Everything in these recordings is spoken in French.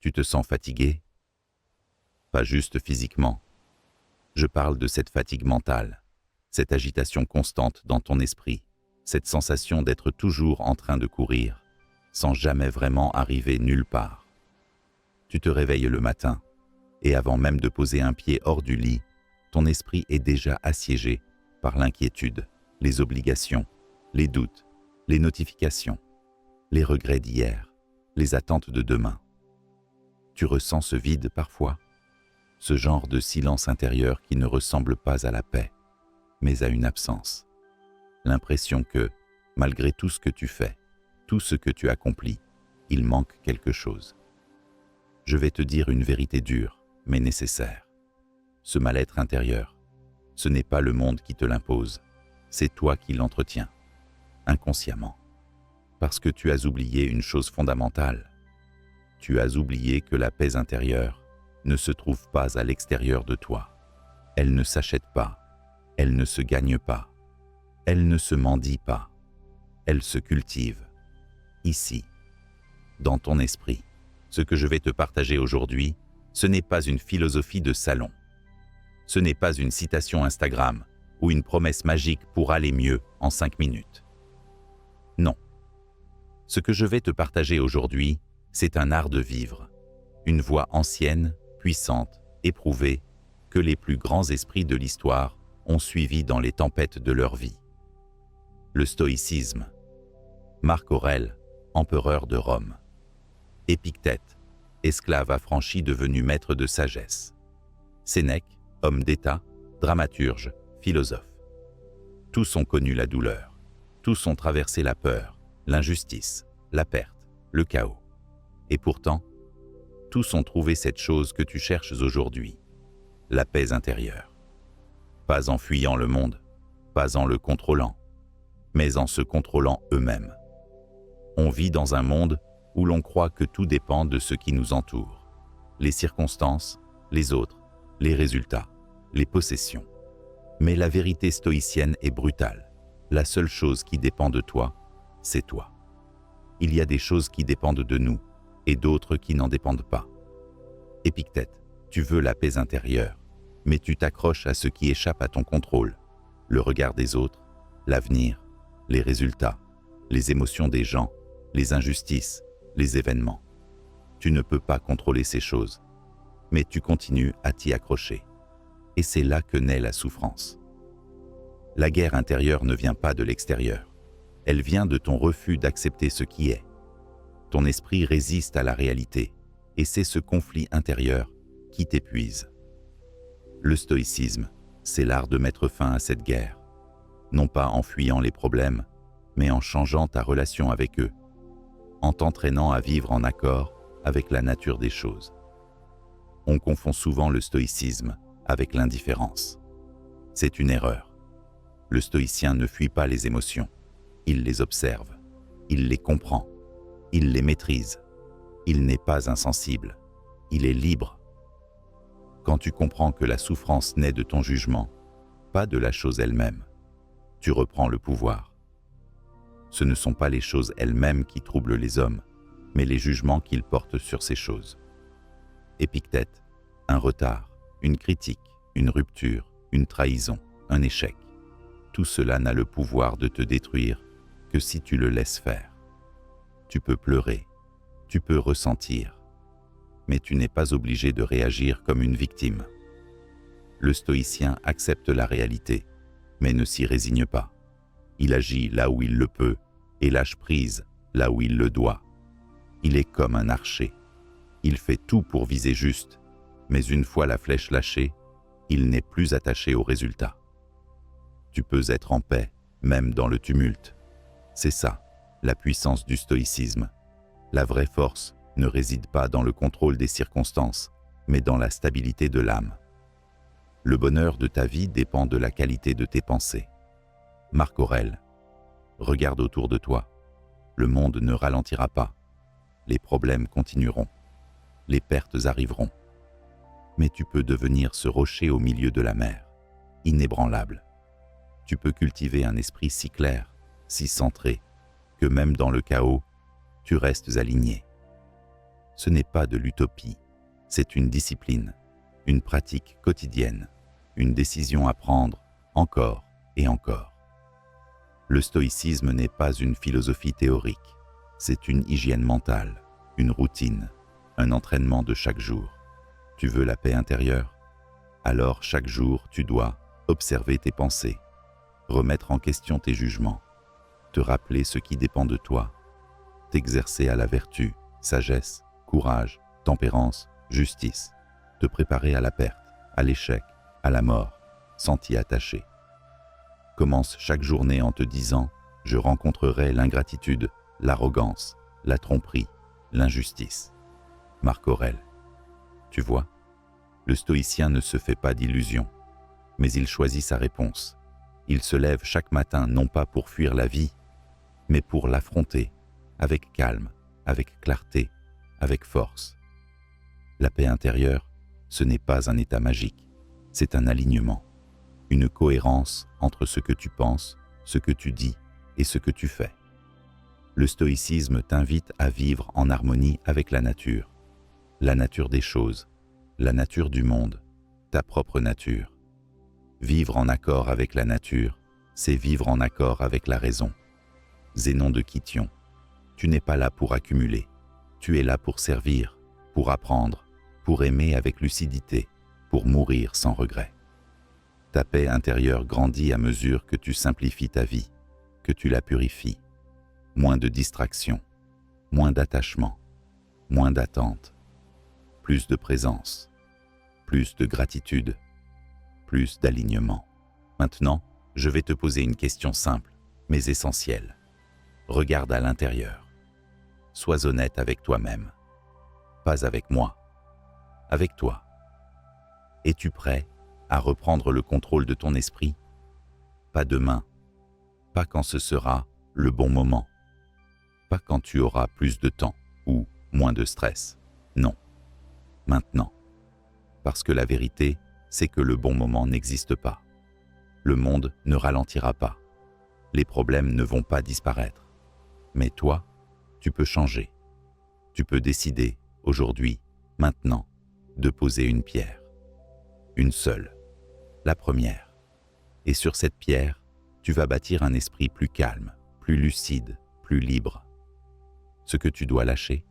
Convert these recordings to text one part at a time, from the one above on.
Tu te sens fatigué? Pas juste physiquement. Je parle de cette fatigue mentale, cette agitation constante dans ton esprit, cette sensation d'être toujours en train de courir, sans jamais vraiment arriver nulle part. Tu te réveilles le matin, et avant même de poser un pied hors du lit, ton esprit est déjà assiégé par l'inquiétude, les obligations, les doutes, les notifications, les regrets d'hier, les attentes de demain. Tu ressens ce vide parfois, ce genre de silence intérieur qui ne ressemble pas à la paix, mais à une absence. L'impression que, malgré tout ce que tu fais, tout ce que tu accomplis, il manque quelque chose. Je vais te dire une vérité dure, mais nécessaire. Ce mal-être intérieur, ce n'est pas le monde qui te l'impose, c'est toi qui l'entretiens, inconsciemment. Parce que tu as oublié une chose fondamentale. Tu as oublié que la paix intérieure ne se trouve pas à l'extérieur de toi. Elle ne s'achète pas, elle ne se gagne pas, elle ne se mendie pas, elle se cultive, ici, dans ton esprit. Ce que je vais te partager aujourd'hui, ce n'est pas une philosophie de salon. Ce n'est pas une citation Instagram ou une promesse magique pour aller mieux en 5 minutes. Non. Ce que je vais te partager aujourd'hui, c'est un art de vivre, une voie ancienne, puissante, éprouvée, que les plus grands esprits de l'histoire ont suivi dans les tempêtes de leur vie. Le stoïcisme. Marc Aurèle, empereur de Rome. Épictète, esclave affranchi devenu maître de sagesse. Sénèque, homme d'État, dramaturge, philosophe. Tous ont connu la douleur, tous ont traversé la peur, l'injustice, la perte, le chaos. Et pourtant, tous ont trouvé cette chose que tu cherches aujourd'hui, la paix intérieure. Pas en fuyant le monde, pas en le contrôlant, mais en se contrôlant eux-mêmes. On vit dans un monde où l'on croit que tout dépend de ce qui nous entoure, les circonstances, les autres, les résultats, les possessions. Mais la vérité stoïcienne est brutale. La seule chose qui dépend de toi, c'est toi. Il y a des choses qui dépendent de nous et d'autres qui n'en dépendent pas. Épictète, tu veux la paix intérieure, mais tu t'accroches à ce qui échappe à ton contrôle, le regard des autres, l'avenir, les résultats, les émotions des gens, les injustices, les événements. Tu ne peux pas contrôler ces choses, mais tu continues à t'y accrocher. Et c'est là que naît la souffrance. La guerre intérieure ne vient pas de l'extérieur. Elle vient de ton refus d'accepter ce qui est. Ton esprit résiste à la réalité, et c'est ce conflit intérieur qui t'épuise. Le stoïcisme, c'est l'art de mettre fin à cette guerre, non pas en fuyant les problèmes, mais en changeant ta relation avec eux, en t'entraînant à vivre en accord avec la nature des choses. On confond souvent le stoïcisme avec l'indifférence. C'est une erreur. Le stoïcien ne fuit pas les émotions, il les observe, il les comprend, il les maîtrise. Il n'est pas insensible, il est libre. Quand tu comprends que la souffrance naît de ton jugement, pas de la chose elle-même, tu reprends le pouvoir. Ce ne sont pas les choses elles-mêmes qui troublent les hommes, mais les jugements qu'ils portent sur ces choses. Épictète, un retard, une critique, une rupture, une trahison, un échec. Tout cela n'a le pouvoir de te détruire que si tu le laisses faire. Tu peux pleurer, tu peux ressentir, mais tu n'es pas obligé de réagir comme une victime. Le stoïcien accepte la réalité, mais ne s'y résigne pas. Il agit là où il le peut et lâche prise là où il le doit. Il est comme un archer. Il fait tout pour viser juste, mais une fois la flèche lâchée, il n'est plus attaché au résultat. Tu peux être en paix, même dans le tumulte. C'est ça, la puissance du stoïcisme. La vraie force ne réside pas dans le contrôle des circonstances, mais dans la stabilité de l'âme. Le bonheur de ta vie dépend de la qualité de tes pensées. Marc Aurèle, regarde autour de toi. Le monde ne ralentira pas. Les problèmes continueront. Les pertes arriveront. Mais tu peux devenir ce rocher au milieu de la mer, inébranlable. Tu peux cultiver un esprit si clair, si centré, que même dans le chaos, tu restes aligné. Ce n'est pas de l'utopie, c'est une discipline, une pratique quotidienne, une décision à prendre encore et encore. Le stoïcisme n'est pas une philosophie théorique, c'est une hygiène mentale, une routine, un entraînement de chaque jour. Tu veux la paix intérieure? Alors chaque jour, tu dois observer tes pensées, remettre en question tes jugements, te rappeler ce qui dépend de toi, t'exercer à la vertu, sagesse, courage, tempérance, justice, te préparer à la perte, à l'échec, à la mort, sans t'y attacher. Commence chaque journée en te disant « Je rencontrerai l'ingratitude, l'arrogance, la tromperie, l'injustice. » Marc Aurèle. Tu vois, le stoïcien ne se fait pas d'illusions, mais il choisit sa réponse. Il se lève chaque matin non pas pour fuir la vie, mais pour l'affronter, avec calme, avec clarté, avec force. La paix intérieure, ce n'est pas un état magique, c'est un alignement, une cohérence entre ce que tu penses, ce que tu dis et ce que tu fais. Le stoïcisme t'invite à vivre en harmonie avec la nature des choses, la nature du monde, ta propre nature. Vivre en accord avec la nature, c'est vivre en accord avec la raison. Zénon de Kition, tu n'es pas là pour accumuler, tu es là pour servir, pour apprendre, pour aimer avec lucidité, pour mourir sans regret. Ta paix intérieure grandit à mesure que tu simplifies ta vie, que tu la purifies. Moins de distractions, moins d'attachement, moins d'attente, plus de présence, plus de gratitude, plus d'alignement. Maintenant, je vais te poser une question simple, mais essentielle. Regarde à l'intérieur. Sois honnête avec toi-même. Pas avec moi, avec toi. Es-tu prêt à reprendre le contrôle de ton esprit? Pas demain, pas quand ce sera le bon moment, pas quand tu auras plus de temps ou moins de stress. Non, maintenant. Parce que la vérité, c'est que le bon moment n'existe pas. Le monde ne ralentira pas. Les problèmes ne vont pas disparaître. Mais toi, tu peux changer. Tu peux décider, aujourd'hui, maintenant, de poser une pierre. Une seule. La première. Et sur cette pierre, tu vas bâtir un esprit plus calme, plus lucide, plus libre. Ce que tu dois lâcher,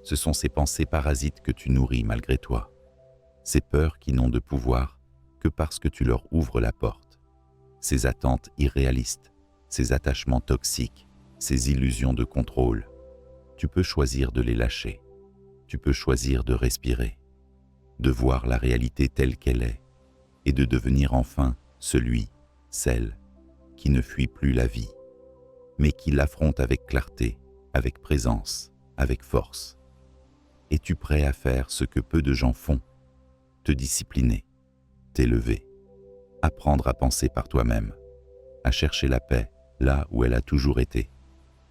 ce sont ces pensées parasites que tu nourris malgré toi. Ces peurs qui n'ont de pouvoir que parce que tu leur ouvres la porte. Ces attentes irréalistes, ces attachements toxiques, ces illusions de contrôle. Tu peux choisir de les lâcher. Tu peux choisir de respirer, de voir la réalité telle qu'elle est et de devenir enfin celui, celle qui ne fuit plus la vie, mais qui l'affronte avec clarté, avec présence, avec force. Es-tu prêt à faire ce que peu de gens font? Te discipliner, t'élever, apprendre à penser par toi-même, à chercher la paix là où elle a toujours été,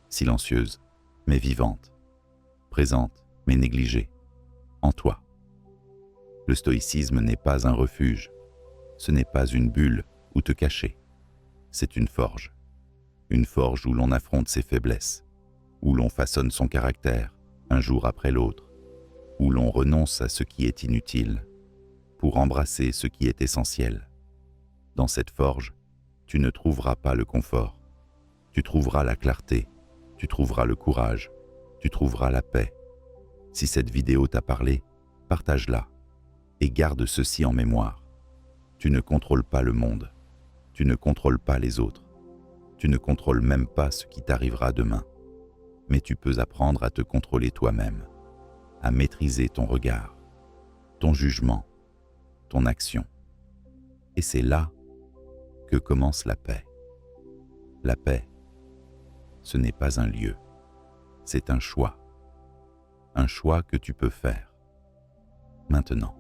silencieuse mais vivante, présente mais négligée, en toi. Le stoïcisme n'est pas un refuge, ce n'est pas une bulle où te cacher, c'est une forge où l'on affronte ses faiblesses, où l'on façonne son caractère un jour après l'autre, où l'on renonce à ce qui est inutile pour embrasser ce qui est essentiel. Dans cette forge, tu ne trouveras pas le confort, tu trouveras la clarté, tu trouveras le courage, tu trouveras la paix. Si cette vidéo t'a parlé, partage-la et garde ceci en mémoire. Tu ne contrôles pas le monde, tu ne contrôles pas les autres, tu ne contrôles même pas ce qui t'arrivera demain, mais tu peux apprendre à te contrôler toi-même, à maîtriser ton regard, ton jugement, ton action. Et c'est là que commence la paix. La paix, ce n'est pas un lieu, c'est un choix que tu peux faire maintenant.